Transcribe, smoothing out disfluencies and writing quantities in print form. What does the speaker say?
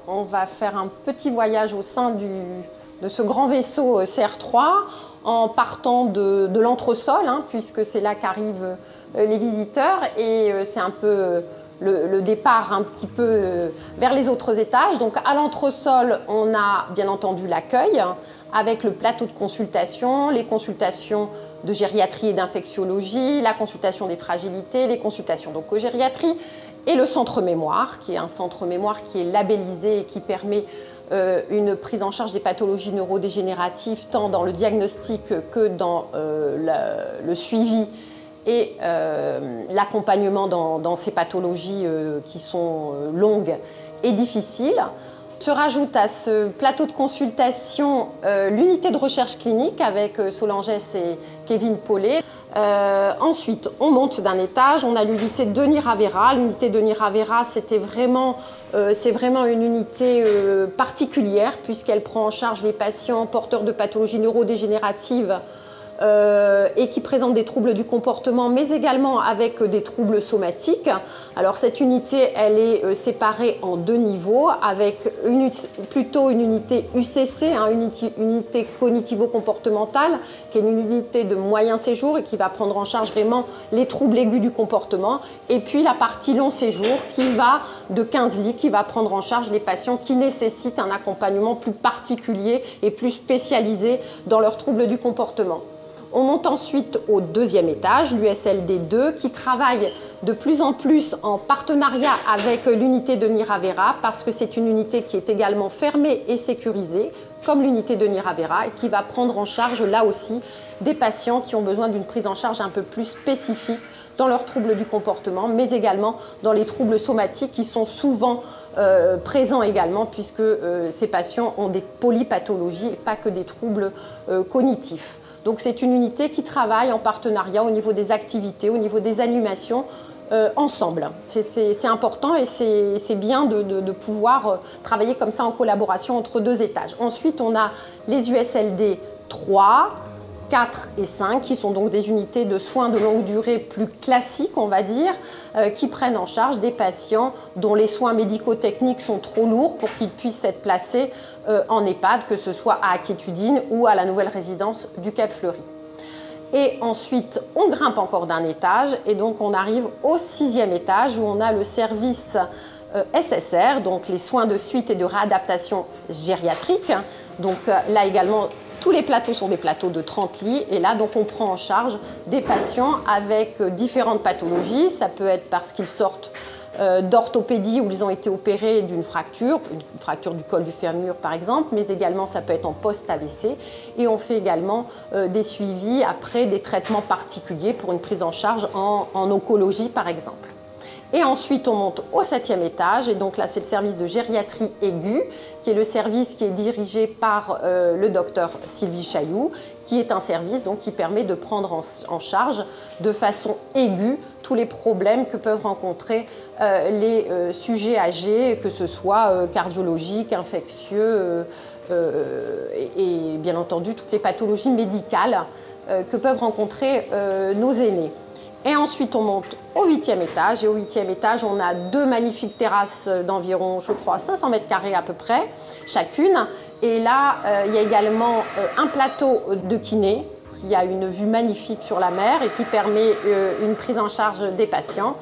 On va faire un petit voyage au sein de ce grand vaisseau CR3 en partant de l'entresol, puisque c'est là qu'arrivent les visiteurs, et c'est un peu le départ un petit peu vers les autres étages. Donc à l'entresol, on a bien entendu l'accueil avec le plateau de consultation, les consultations de gériatrie et d'infectiologie, la consultation des fragilités, les consultations donc aux gériatries, et le centre mémoire, qui est un centre mémoire qui est labellisé et qui permet une prise en charge des pathologies neurodégénératives tant dans le diagnostic que dans le suivi et l'accompagnement dans ces pathologies qui sont longues et difficiles. Se rajoute à ce plateau de consultation l'unité de recherche clinique avec Solanges et Kevin Paulet. Ensuite, on monte d'un étage, on a l'unité de Denis Ravera. L'unité de Denis Ravera, c'est vraiment une unité particulière puisqu'elle prend en charge les patients porteurs de pathologies neurodégénératives et qui présentent des troubles du comportement, mais également avec des troubles somatiques. Alors cette unité, elle est séparée en deux niveaux, avec plutôt une unité UCC, unité cognitivo-comportementale, qui est une unité de moyen séjour et qui va prendre en charge vraiment les troubles aigus du comportement, et puis la partie long séjour qui va de 15 lits, qui va prendre en charge les patients qui nécessitent un accompagnement plus particulier et plus spécialisé dans leurs troubles du comportement. On monte ensuite au deuxième étage, l'USLD 2, qui travaille de plus en plus en partenariat avec l'unité de Denis Ravera, parce que c'est une unité qui est également fermée et sécurisée, comme l'unité de Denis Ravera, et qui va prendre en charge là aussi des patients qui ont besoin d'une prise en charge un peu plus spécifique dans leurs troubles du comportement, mais également dans les troubles somatiques qui sont souvent présents également, puisque ces patients ont des polypathologies et pas que des troubles cognitifs. Donc c'est une unité qui travaille en partenariat au niveau des activités, au niveau des animations, ensemble. C'est important et c'est bien de pouvoir travailler comme ça en collaboration entre deux étages. Ensuite, on a les USLD 3, 4 et 5, qui sont donc des unités de soins de longue durée plus classiques, on va dire, qui prennent en charge des patients dont les soins médico-techniques sont trop lourds pour qu'ils puissent être placés en EHPAD, que ce soit à Acquétudine ou à la nouvelle résidence du Cap Fleury. Et ensuite, on grimpe encore d'un étage et donc on arrive au 6e étage où on a le service SSR, donc les soins de suite et de réadaptation gériatrique. Donc là également, tous les plateaux sont des plateaux de 30 lits et là donc on prend en charge des patients avec différentes pathologies. Ça peut être parce qu'ils sortent d'orthopédie où ils ont été opérés d'une fracture, une fracture du col du fémur par exemple, mais également ça peut être en post-AVC, et on fait également des suivis après des traitements particuliers pour une prise en charge en oncologie par exemple. Et ensuite, on monte au 7e étage, et donc là, c'est le service de gériatrie aiguë, qui est le service qui est dirigé par le docteur Sylvie Chailloux, qui est un service donc, qui permet de prendre en charge de façon aiguë tous les problèmes que peuvent rencontrer les sujets âgés, que ce soit cardiologiques, infectieux, et bien entendu toutes les pathologies médicales que peuvent rencontrer nos aînés. Et ensuite, on monte au 8e étage. Et au 8e étage, on a deux magnifiques terrasses d'environ, je crois, 500 mètres carrés à peu près, chacune. Et là, il y a également un plateau de kiné qui a une vue magnifique sur la mer et qui permet une prise en charge des patients.